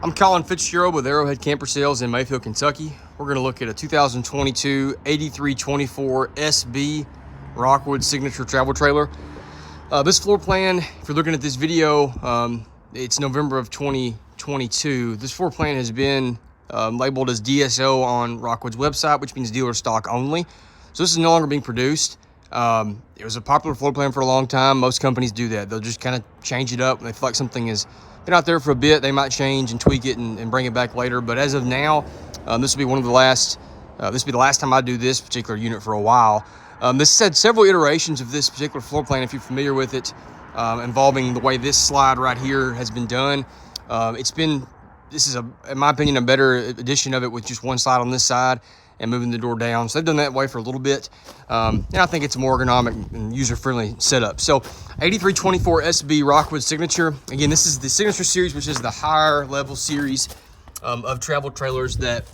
I'm Colin Fitzgerald with Arrowhead Camper Sales in Mayfield, Kentucky. We're going to look at a 2022 8324 SB Rockwood Signature Travel Trailer. This floor plan, if you're looking at this video, it's November of 2022. This floor plan has been labeled as DSO on Rockwood's website, which means dealer stock only. So this is no longer being produced. It was a popular floor plan for a long time. Most companies do that. They'll just kind of change it up when they feel like something has been out there for a bit. They might change and tweak it and bring it back later. But as of now, this will be one of the last. This will be the last time I do this particular unit for a while. This had several iterations of this particular floor plan, if you're familiar with it, involving the way this slide right here has been done. This is, in my opinion, a better edition of it with just one slide on this side and moving the door down. So they've done that way for a little bit. And I think it's a more ergonomic and user-friendly setup. So 8324 SB Rockwood Signature. Again, this is the Signature Series, which is the higher level series of travel trailers that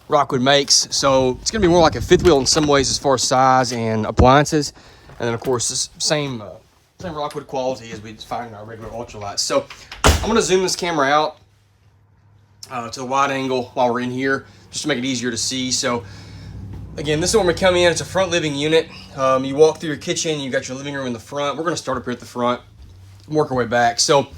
Rockwood makes. So it's gonna be more like a fifth wheel in some ways as far as size and appliances. And then of course, this same Rockwood quality as we find in our regular ultralights. So I'm gonna zoom this camera out to the wide angle while we're in here, just to make it easier to see. So again, this is when we come in. It's a front living unit. You walk through your kitchen, you got your living room in the front. We're going to start up here at the front and work our way back. So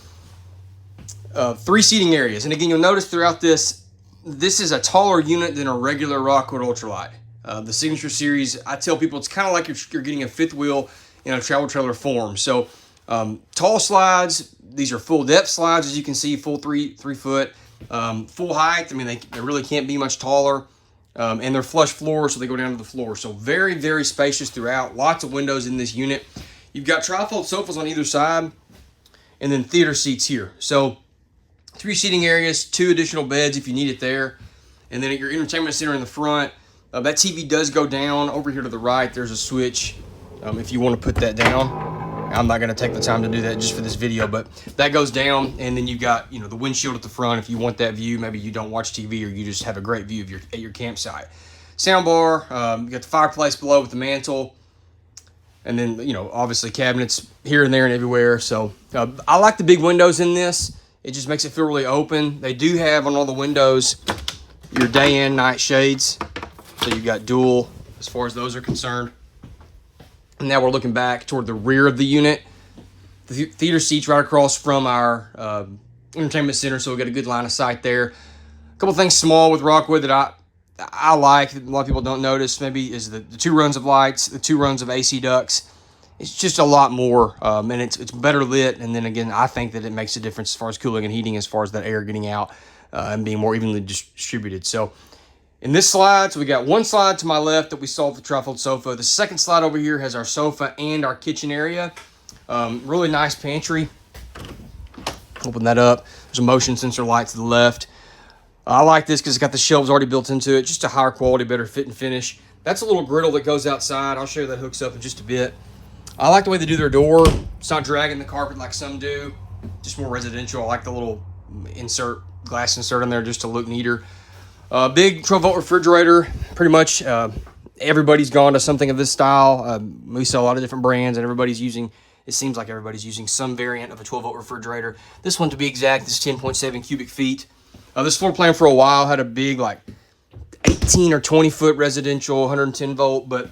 3 seating areas. And again, you'll notice throughout this is a taller unit than a regular Rockwood ultralight. The Signature Series, I tell people it's kind of like you're getting a fifth wheel in a travel trailer form. So tall slides. These are full depth slides, as you can see, full 3 foot. Full height, I mean, they really can't be much taller. And they're flush floors, so they go down to the floor. So very, very spacious throughout. Lots of windows in this unit. You've got trifold sofas on either side, and then theater seats here. So 3 seating areas, 2 additional beds if you need it there. And then at your entertainment center in the front, that TV does go down. Over here to the right, there's a switch if you want to put that down. I'm not going to take the time to do that just for this video, but that goes down, and then you've got, you know, the windshield at the front if you want that view. Maybe you don't watch TV or you just have a great view of your campsite. Soundbar, you got the fireplace below with the mantle, and then, you know, obviously cabinets here and there and everywhere. So I like the big windows in this. It just makes it feel really open. They do have on all the windows your day and night shades, so you've got dual as far as those are concerned. And now we're looking back toward the rear of the unit. The theater seats right across from our entertainment center, so we've got a good line of sight there. A couple things small with Rockwood that I like, that a lot of people don't notice maybe, is the 2 runs of lights, the 2 runs of AC ducts. It's just a lot more, and it's better lit. And then again, I think that it makes a difference as far as cooling and heating, as far as that air getting out and being more evenly distributed. So in this slide, so we got one slide to my left that we saw with the trifold sofa. The second slide over here has our sofa and our kitchen area. Really nice pantry. Open that up. There's a motion sensor light to the left. I like this because it's got the shelves already built into it. Just a higher quality, better fit and finish. That's a little griddle that goes outside. I'll show you that hooks up in just a bit. I like the way they do their door. It's not dragging the carpet like some do. Just more residential. I like the little glass insert in there just to look neater. Big 12-volt refrigerator. Pretty much everybody's gone to something of this style. We sell a lot of different brands, and it seems like everybody's using some variant of a 12-volt refrigerator. This one, to be exact, is 10.7 cubic feet. This floor plan for a while had a big, like, 18 or 20-foot residential 110-volt, but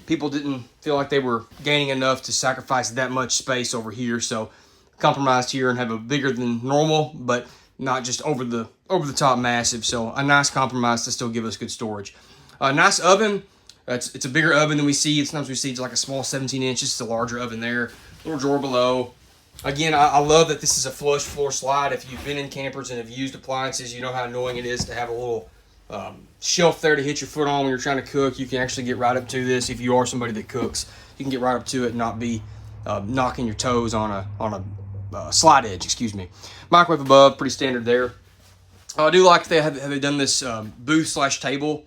people didn't feel like they were gaining enough to sacrifice that much space over here, so compromised here and have a bigger than normal, but not just over the top massive. So a nice compromise to still give us good storage. Nice oven. It's a bigger oven than we see. Sometimes we see it's like a small 17 inch. It's a larger oven there. Little drawer below. Again, I love that this is a flush floor slide. If you've been in campers and have used appliances, you know how annoying it is to have a little shelf there to hit your foot on when you're trying to cook. You can actually get right up to this. If you are somebody that cooks, you can get right up to it and not be knocking your toes on a slide edge, excuse me. Microwave above, pretty standard there. I do like they've done this booth/table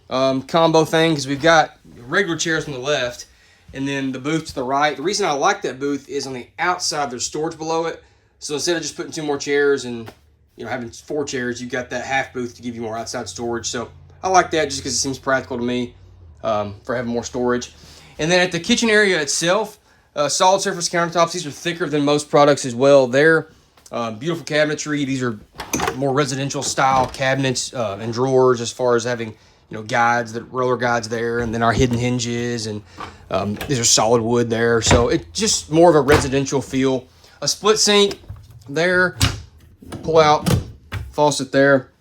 combo thing, because we've got regular chairs on the left and then the booth to the right. The reason I like that booth is on the outside there's storage below it. So instead of just putting 2 more chairs and, you know, having 4 chairs, you've got that half booth to give you more outside storage. So I like that just because it seems practical to me for having more storage. And then at the kitchen area itself, solid surface countertops. These are thicker than most products as well. They're beautiful cabinetry. These are more residential style cabinets and drawers, as far as having, you know, guides, that roller guides there, and then our hidden hinges, and these are solid wood there. So it's just more of a residential feel. A split sink there, pull out faucet there,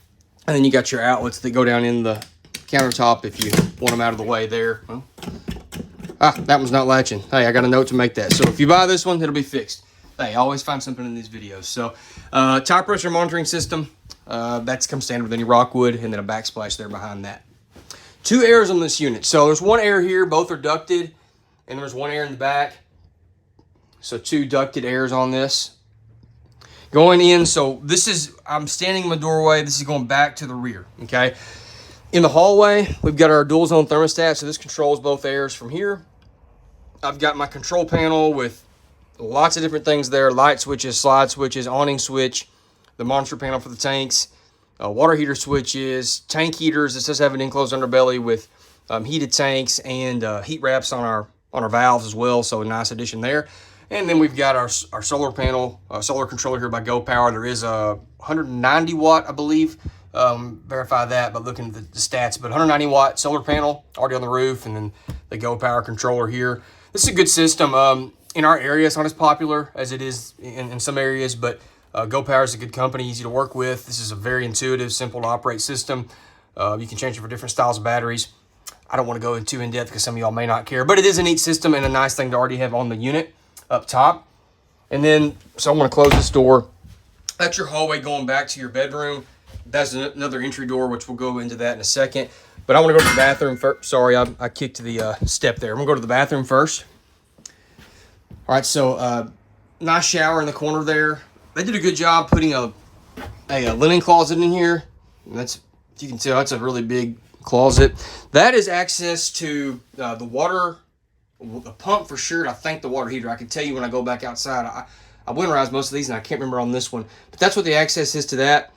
and then you got your outlets that go down in the countertop if you want them out of the way there. Well, that one's not latching. Hey, I got a note to make that. So if you buy this one, it'll be fixed. Hey, I always find something in these videos. So tire pressure monitoring system, that's comes standard with any Rockwood, and then a backsplash there behind that. 2 airs on this unit. So there's 1 air here, both are ducted, and there's 1 air in the back. So 2 ducted airs on this. Going in, so this is, I'm standing in my doorway, this is going back to the rear, okay? In the hallway, we've got our dual zone thermostat, so this controls both airs from here. I've got my control panel with lots of different things there, light switches, slide switches, awning switch, the monitor panel for the tanks, water heater switches, tank heaters. This does have an enclosed underbelly with heated tanks and heat wraps on our valves as well, so a nice addition there. And then we've got our solar panel, solar controller here by Go Power. There is a 190 watt, I believe. Verify that by looking at the stats, but 190 watt solar panel already on the roof, and then the Go Power controller here. This is a good system. In our area, it's not as popular as it is in some areas, but Go Power is a good company, easy to work with. This is a very intuitive, simple to operate system. You can change it for different styles of batteries. I don't want to go too in depth because some of y'all may not care, but it is a neat system and a nice thing to already have on the unit up top. And then, so I'm going to close this door. That's your hallway going back to your bedroom. That's another entry door, which we'll go into that in a second. But I want to go to the bathroom first. Sorry, I kicked the step there. I'm going to go to the bathroom first. All right, so nice shower in the corner there. They did a good job putting a linen closet in here. And that's, you can tell, that's a really big closet. That is access to the water, the pump for sure. I think the water heater. I can tell you when I go back outside. I winterized most of these, and I can't remember on this one. But that's what the access is to that.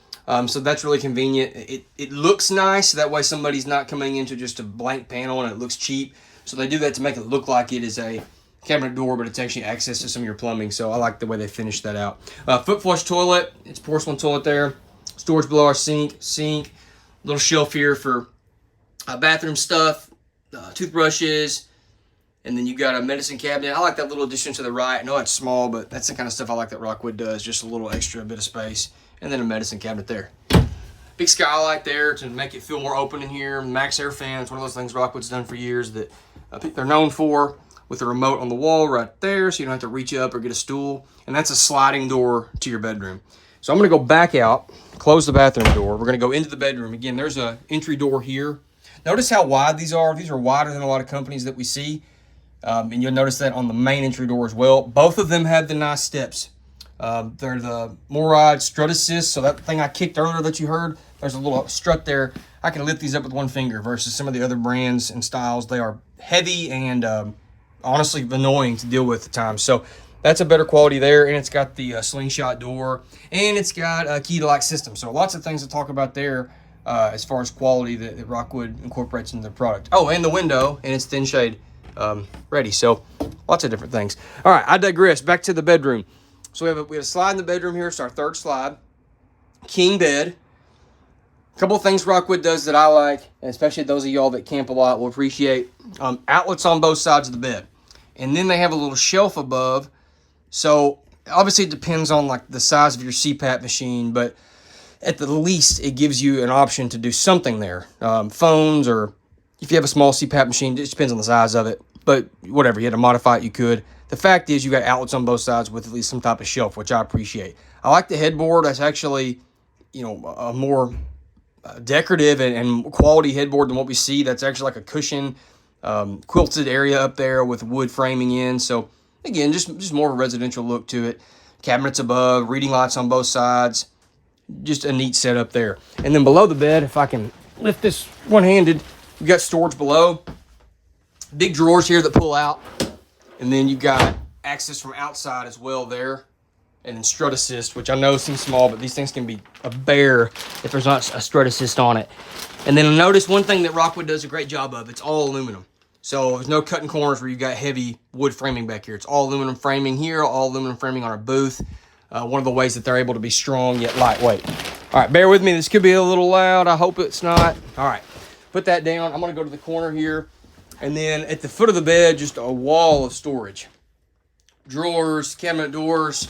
So that's really convenient. It looks nice. That way somebody's not coming into just a blank panel and it looks cheap. So they do that to make it look like it is a cabinet door, but it's actually access to some of your plumbing. So I like the way they finished that out. Foot flush toilet. It's porcelain toilet there. Storage below our sink. Little shelf here for bathroom stuff, toothbrushes. And then you got a medicine cabinet. I like that little addition to the right. I know it's small, but that's the kind of stuff I like that Rockwood does. Just a little extra bit of space. And then a medicine cabinet there. Big skylight there to make it feel more open in here. Max air fan. It's one of those things Rockwood's done for years that I think they're known for, with the remote on the wall right there, so you don't have to reach up or get a stool. And that's a sliding door to your bedroom. So I'm going to go back out, close the bathroom door. We're going to go into the bedroom. Again, there's a entry door here. Notice how wide these are. These are wider than a lot of companies that we see. And you'll notice that on the main entry door as well. Both of them have the nice steps. They're the Moride strut assist. So that thing I kicked earlier that you heard, there's a little strut there. I can lift these up with one finger versus some of the other brands and styles. They are heavy and honestly annoying to deal with at times. So that's a better quality there. And it's got the slingshot door, and it's got a key to lock system. So lots of things to talk about there as far as quality that Rockwood incorporates into their product. Oh, and the window, and it's thin shade ready. So lots of different things. All right, I digress. Back to the bedroom. So we have a slide in the bedroom here. It's our third slide. King bed. A couple of things Rockwood does that I like, and especially those of y'all that camp a lot will appreciate. Outlets on both sides of the bed. And then they have a little shelf above. So obviously it depends on like the size of your CPAP machine, but at the least it gives you an option to do something there. Phones, or if you have a small CPAP machine, it just depends on the size of it. But whatever, you had to modify it, you could. The fact is you got outlets on both sides with at least some type of shelf, which I appreciate. I like the headboard. That's actually, you know, a more decorative and quality headboard than what we see. That's actually like a cushion, quilted area up there with wood framing in. So again, just more of a residential look to it. Cabinets above, reading lights on both sides. Just a neat setup there. And then below the bed, if I can lift this one-handed, you've got storage below. Big drawers here that pull out. And then you've got access from outside as well there. And then strut assist, which I know seems small, but these things can be a bear if there's not a strut assist on it. And then notice one thing that Rockwood does a great job of, it's all aluminum. So there's no cutting corners where you've got heavy wood framing back here. It's all aluminum framing here, all aluminum framing on our booth. One of the ways that they're able to be strong yet lightweight. All right, bear with me. This could be a little loud. I hope it's not. All right, put that down. I'm gonna go to the corner here. And then at the foot of the bed, just a wall of storage. Drawers, cabinet doors.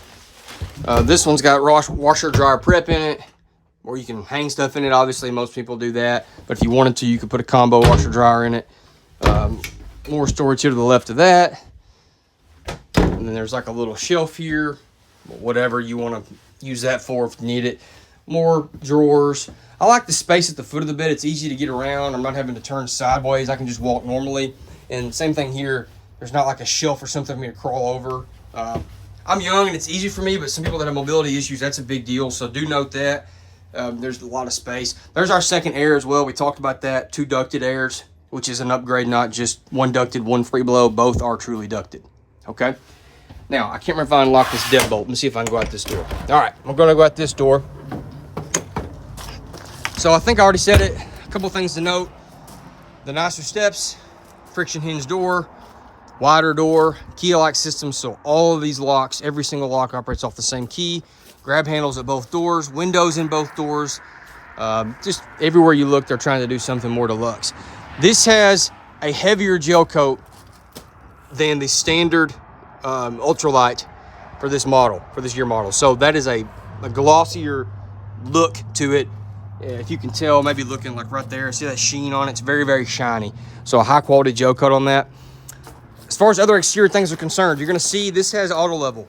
This one's got washer dryer prep in it, or you can hang stuff in it. Obviously, most people do that. But if you wanted to, you could put a combo washer dryer in it. More storage here to the left of that. And then there's like a little shelf here, whatever you want to use that for if you need it. More drawers. I like the space at the foot of the bed. It's easy to get around. I'm not having to turn sideways. I can just walk normally. And same thing here. There's not like a shelf or something for me to crawl over. I'm young and it's easy for me, but some people that have mobility issues, that's a big deal. So do note that. There's a lot of space. There's our second air as well. We talked about that. 2 ducted airs, which is an upgrade, not just 1 ducted, 1 free blow. Both are truly ducted. Okay. Now, I can't remember if I unlocked this deadbolt. Let me see if I can go out this door. All right, I'm going to go out this door. So I think I already said it. A couple things to note. The nicer steps, friction hinge door, wider door, key-lock system. So all of these locks, every single lock operates off the same key. Grab handles at both doors, windows in both doors. Just everywhere you look, they're trying to do something more deluxe. This has a heavier gel coat than the standard ultralight for this model, for this year model. So that is a glossier look to it. If you can tell, maybe looking like right there, see that sheen on it? It's very, very shiny. So a high quality gel coat on that. As far as other exterior things are concerned, you're gonna see this has auto level.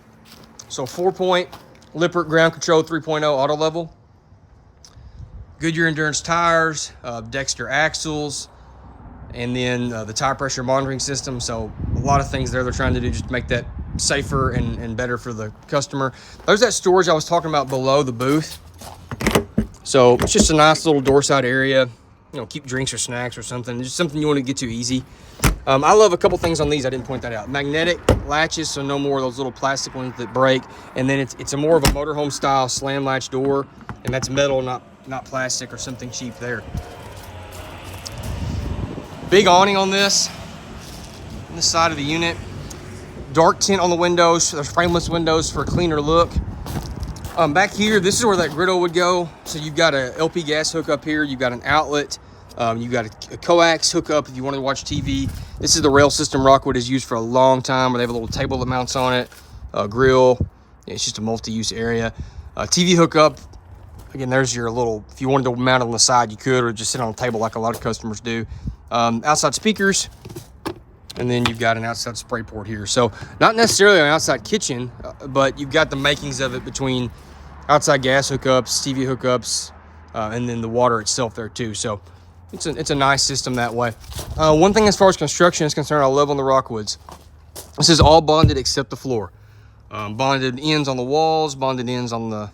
So 4-point Lippert ground control 3.0 auto level. Goodyear Endurance tires, Dexter axles, and then the tire pressure monitoring system. So a lot of things there they're trying to do just to make that safer and better for the customer. There's that storage I was talking about below the booth. So it's just a nice little door side area, you know, keep drinks or snacks or something. Just something you want to get to easy. I love a couple things on these. I didn't point that out. Magnetic latches, so no more of those little plastic ones that break. And then it's a more of a motorhome style slam latch door, and that's metal, not plastic or something cheap there. Big awning on this side of the unit. Dark tint on the windows. There's frameless windows for a cleaner look. Back here, this is where that griddle would go. So you've got a LP gas hookup here. You've got an outlet. You've got a coax hookup if you want to watch TV. This is the rail system Rockwood has used for a long time, where they have a little table that mounts on it, a grill. It's just a multi-use area. TV hookup. Again, there's your little, if you wanted to mount it on the side, you could, or just sit on a table like a lot of customers do. Outside speakers. And then you've got an outside spray port here. So not necessarily an outside kitchen, but you've got the makings of it between outside gas hookups, TV hookups, and then the water itself there too. So it's a nice system that way. One thing as far as construction is concerned, I love on the Rockwoods. This is all bonded except the floor. Bonded ends on the walls, bonded ends on the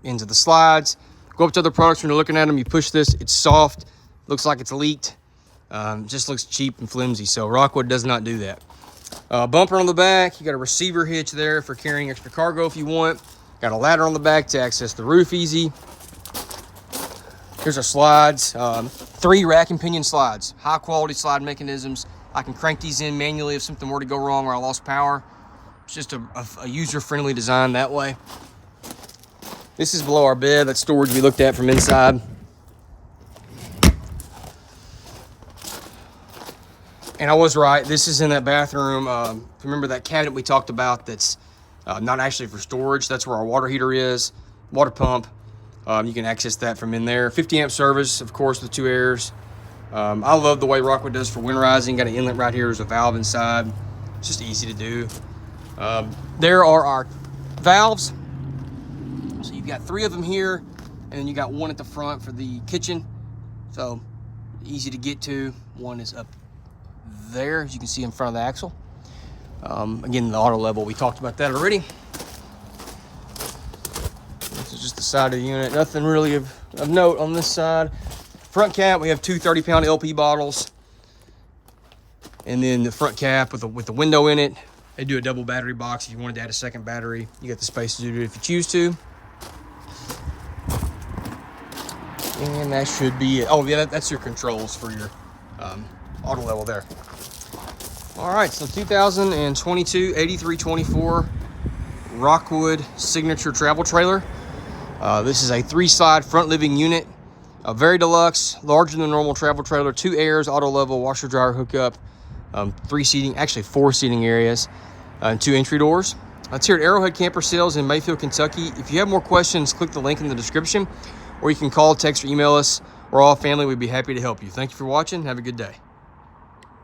ends of the slides. Go up to other products when you're looking at them. You push this, it's soft, looks like it's leaked. Just looks cheap and flimsy. So Rockwood does not do that. Bumper on the back. You got a receiver hitch there for carrying extra cargo if you want. Got a ladder on the back to access the roof easy. Here's our slides. 3 rack and pinion slides. High quality slide mechanisms. I can crank these in manually if something were to go wrong or I lost power. It's just a user-friendly design that way. This is below our bed. That's storage we looked at from inside. And I was right. This is in that bathroom. Remember that cabinet we talked about that's not actually for storage. That's where our water heater is, water pump. You can access that from in there. 50 amp service, of course, with 2 airs. I love the way Rockwood does for winterizing. Got an inlet right here. There's a valve inside. It's just easy to do. There are our valves. So you've got 3 of them here, and then you got 1 at the front for the kitchen. So easy to get to. 1 is up there, as you can see in front of the axle. Again, the auto level, we talked about that already. This is just the side of the unit. Nothing really of note on this side. Front cap, we have 2 30-pound LP bottles. And then the front cap with the window in it. They do a double battery box. If you wanted to add a second battery, you got the space to do it if you choose to. And that should be it. Oh, yeah, that's your controls for your auto level there. All right, so 2022 8324 Rockwood signature travel trailer. This is a 3-slide front living unit, very deluxe, larger than a normal travel trailer, 2 airs, auto level, washer dryer hookup, 3 seating, actually 4 seating areas, and 2 entry doors. It's here at Arrowhead Camper Sales in Mayfield, Kentucky. If you have more questions, click the link in the description, or you can call, text, or email us. We're all family. We'd be happy to help you. Thank you for watching. Have a good day.